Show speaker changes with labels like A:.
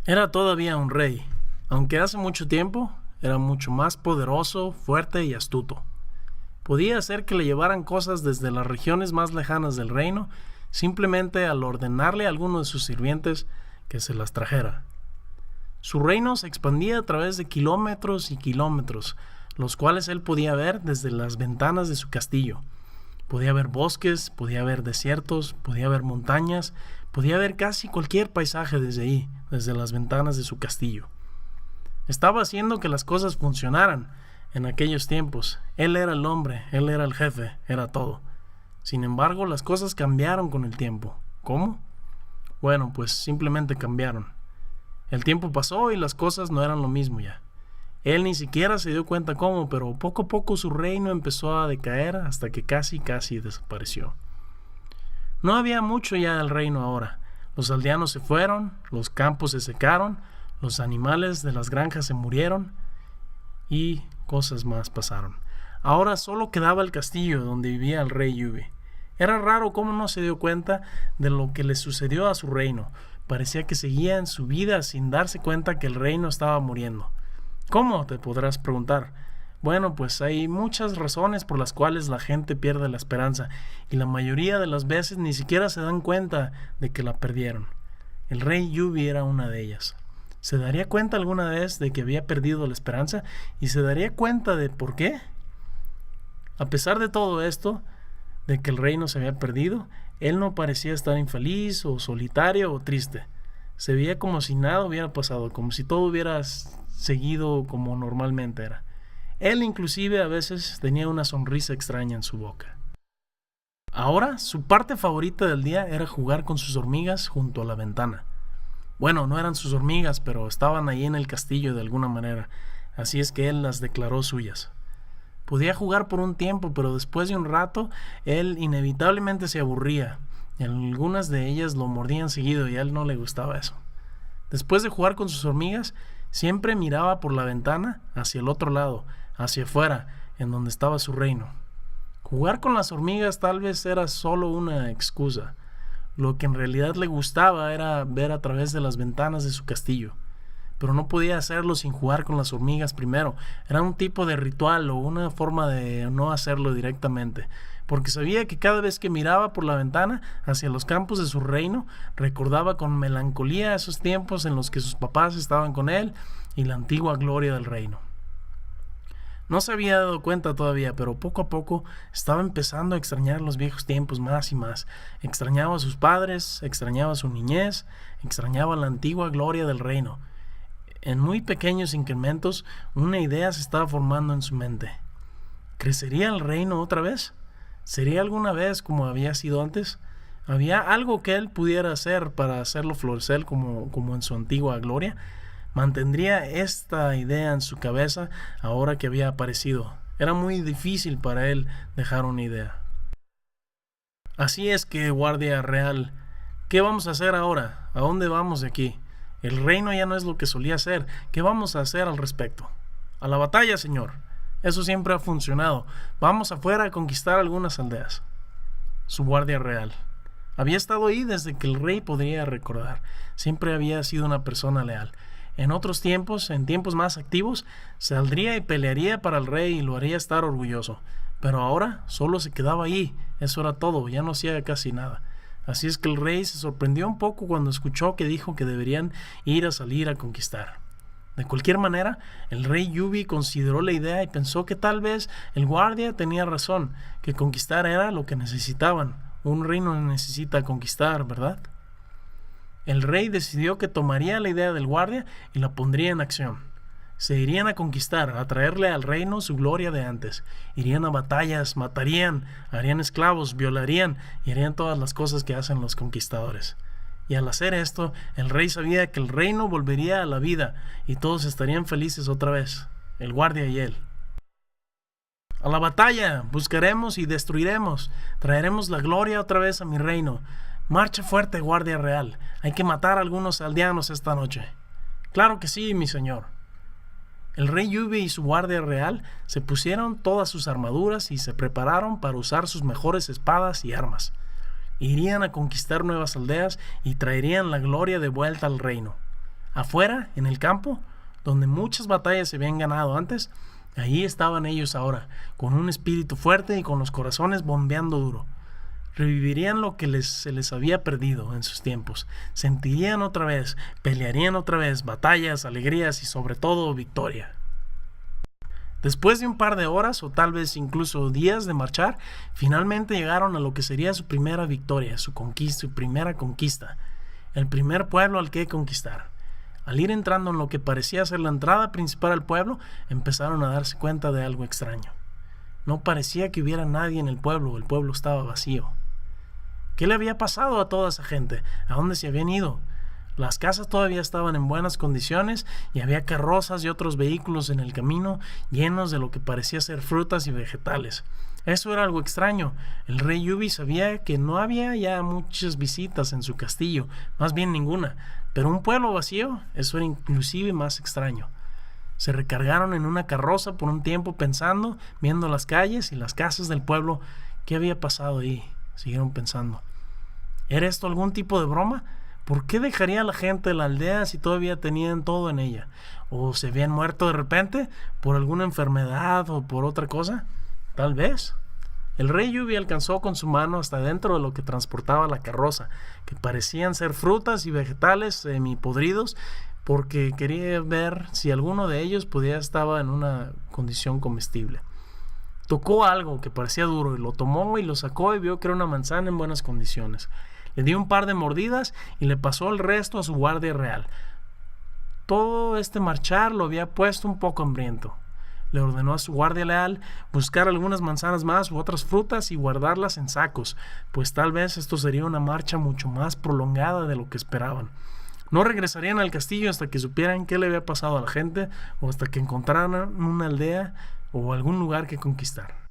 A: Era todavía un rey, aunque hace mucho tiempo era mucho más poderoso, fuerte y astuto. Podía hacer que le llevaran cosas desde las regiones más lejanas del reino, simplemente al ordenarle a alguno de sus sirvientes que se las trajera. Su reino se expandía a través de kilómetros y kilómetros, los cuales él podía ver desde las ventanas de su castillo. Podía ver bosques, podía ver desiertos, podía ver montañas, podía ver casi cualquier paisaje desde ahí, desde las ventanas de su castillo. Estaba haciendo que las cosas funcionaran en aquellos tiempos. Él era el hombre, él era el jefe, era todo. Sin embargo, las cosas cambiaron con el tiempo. ¿Cómo? Bueno, pues simplemente cambiaron. El tiempo pasó y las cosas no eran lo mismo ya. Él ni siquiera se dio cuenta cómo, pero poco a poco su reino empezó a decaer hasta que casi desapareció. No había mucho ya del reino ahora. Los aldeanos se fueron, los campos se secaron, los animales de las granjas se murieron y cosas más pasaron. Ahora solo quedaba el castillo donde vivía el rey Yubi. Era raro cómo no se dio cuenta de lo que le sucedió a su reino. Parecía que seguía en su vida sin darse cuenta que el reino estaba muriendo. ¿Cómo?, te podrás preguntar. Bueno, pues hay muchas razones por las cuales la gente pierde la esperanza y la mayoría de las veces ni siquiera se dan cuenta de que la perdieron. El rey Yubi era una de ellas. ¿Se daría cuenta alguna vez de que había perdido la esperanza y se daría cuenta de por qué? A pesar de todo esto, de que el reino se había perdido, él no parecía estar infeliz o solitario o triste. Se veía como si nada hubiera pasado, como si todo hubiera seguido como normalmente era. Él inclusive a veces tenía una sonrisa extraña en su boca. Ahora, su parte favorita del día era jugar con sus hormigas junto a la ventana. Bueno, no eran sus hormigas, pero estaban ahí en el castillo de alguna manera, así es que él las declaró suyas. Podía jugar por un tiempo, pero después de un rato, él inevitablemente se aburría, y algunas de ellas lo mordían seguido y a él no le gustaba eso. Después de jugar con sus hormigas, siempre miraba por la ventana hacia el otro lado, hacia afuera, en donde estaba su reino. Jugar con las hormigas tal vez era solo una excusa. Lo que en realidad le gustaba era ver a través de las ventanas de su castillo. Pero no podía hacerlo sin jugar con las hormigas primero. Era un tipo de ritual o una forma de no hacerlo directamente, porque sabía que cada vez que miraba por la ventana hacia los campos de su reino, recordaba con melancolía esos tiempos en los que sus papás estaban con él y la antigua gloria del reino. No se había dado cuenta todavía, pero poco a poco estaba empezando a extrañar los viejos tiempos más y más. Extrañaba a sus padres, extrañaba su niñez, extrañaba la antigua gloria del reino. En muy pequeños incrementos, una idea se estaba formando en su mente. ¿Crecería el reino otra vez? ¿Sería alguna vez como había sido antes? ¿Había algo que él pudiera hacer para hacerlo florecer como en su antigua gloria? Mantendría esta idea en su cabeza ahora que había aparecido. Era muy difícil para él dejar una idea. Así es que, guardia real, ¿qué vamos a hacer ahora? ¿A dónde vamos de aquí? El reino ya no es lo que solía ser. ¿Qué vamos a hacer al respecto? A la batalla, señor. Eso siempre ha funcionado. Vamos afuera a conquistar algunas aldeas. Su guardia real había estado ahí desde que el rey podría recordar. Siempre había sido una persona leal. En otros tiempos, en tiempos más activos, saldría y pelearía para el rey y lo haría estar orgulloso. Pero ahora solo se quedaba ahí. Eso era todo, ya no hacía casi nada. Así es que el rey se sorprendió un poco cuando escuchó que dijo que deberían salir a conquistar. De cualquier manera, el rey Yubi consideró la idea y pensó que tal vez el guardia tenía razón, que conquistar era lo que necesitaban. Un reino necesita conquistar, ¿verdad? El rey decidió que tomaría la idea del guardia y la pondría en acción. Se irían a conquistar, a traerle al reino su gloria de antes. Irían a batallas, matarían, harían esclavos, violarían y harían todas las cosas que hacen los conquistadores. Y al hacer esto, el rey sabía que el reino volvería a la vida y todos estarían felices otra vez, el guardia y él. A la batalla, buscaremos y destruiremos, traeremos la gloria otra vez a mi reino. Marcha fuerte, guardia real. Hay que matar a algunos aldeanos esta noche. Claro que sí, mi señor. El rey Yubi y su guardia real se pusieron todas sus armaduras y se prepararon para usar sus mejores espadas y armas. Irían a conquistar nuevas aldeas y traerían la gloria de vuelta al reino. Afuera, en el campo, donde muchas batallas se habían ganado antes, ahí estaban ellos ahora, con un espíritu fuerte y con los corazones bombeando duro. Revivirían lo que se les había perdido en sus tiempos. Sentirían otra vez, pelearían otra vez, batallas, alegrías y sobre todo victoria. Después de un par de horas o tal vez incluso días de marchar, finalmente llegaron a lo que sería su primera victoria, su primera conquista, el primer pueblo al que conquistar. Al ir entrando en lo que parecía ser la entrada principal al pueblo, empezaron a darse cuenta de algo extraño. No parecía que hubiera nadie en el pueblo estaba vacío. ¿Qué le había pasado a toda esa gente? ¿A dónde se habían ido? Las casas todavía estaban en buenas condiciones y había carrozas y otros vehículos en el camino llenos de lo que parecía ser frutas y vegetales. Eso era algo extraño. El rey Yubi sabía que no había ya muchas visitas en su castillo, más bien ninguna, pero un pueblo vacío, eso era inclusive más extraño. Se recargaron en una carroza por un tiempo pensando, viendo las calles y las casas del pueblo. ¿Qué había pasado ahí? Siguieron pensando. ¿Era esto algún tipo de broma? ¿Por qué dejaría a la gente de la aldea si todavía tenían todo en ella? ¿O se habían muerto de repente por alguna enfermedad o por otra cosa? Tal vez. El rey Yubi alcanzó con su mano hasta dentro de lo que transportaba la carroza, que parecían ser frutas y vegetales semipodridos, porque quería ver si alguno de ellos estaba en una condición comestible. Tocó algo que parecía duro y lo tomó y lo sacó y vio que era una manzana en buenas condiciones. Le dio un par de mordidas y le pasó el resto a su guardia real. Todo este marchar lo había puesto un poco hambriento. Le ordenó a su guardia leal buscar algunas manzanas más u otras frutas y guardarlas en sacos, pues tal vez esto sería una marcha mucho más prolongada de lo que esperaban. No regresarían al castillo hasta que supieran qué le había pasado a la gente o hasta que encontraran una aldea o algún lugar que conquistar.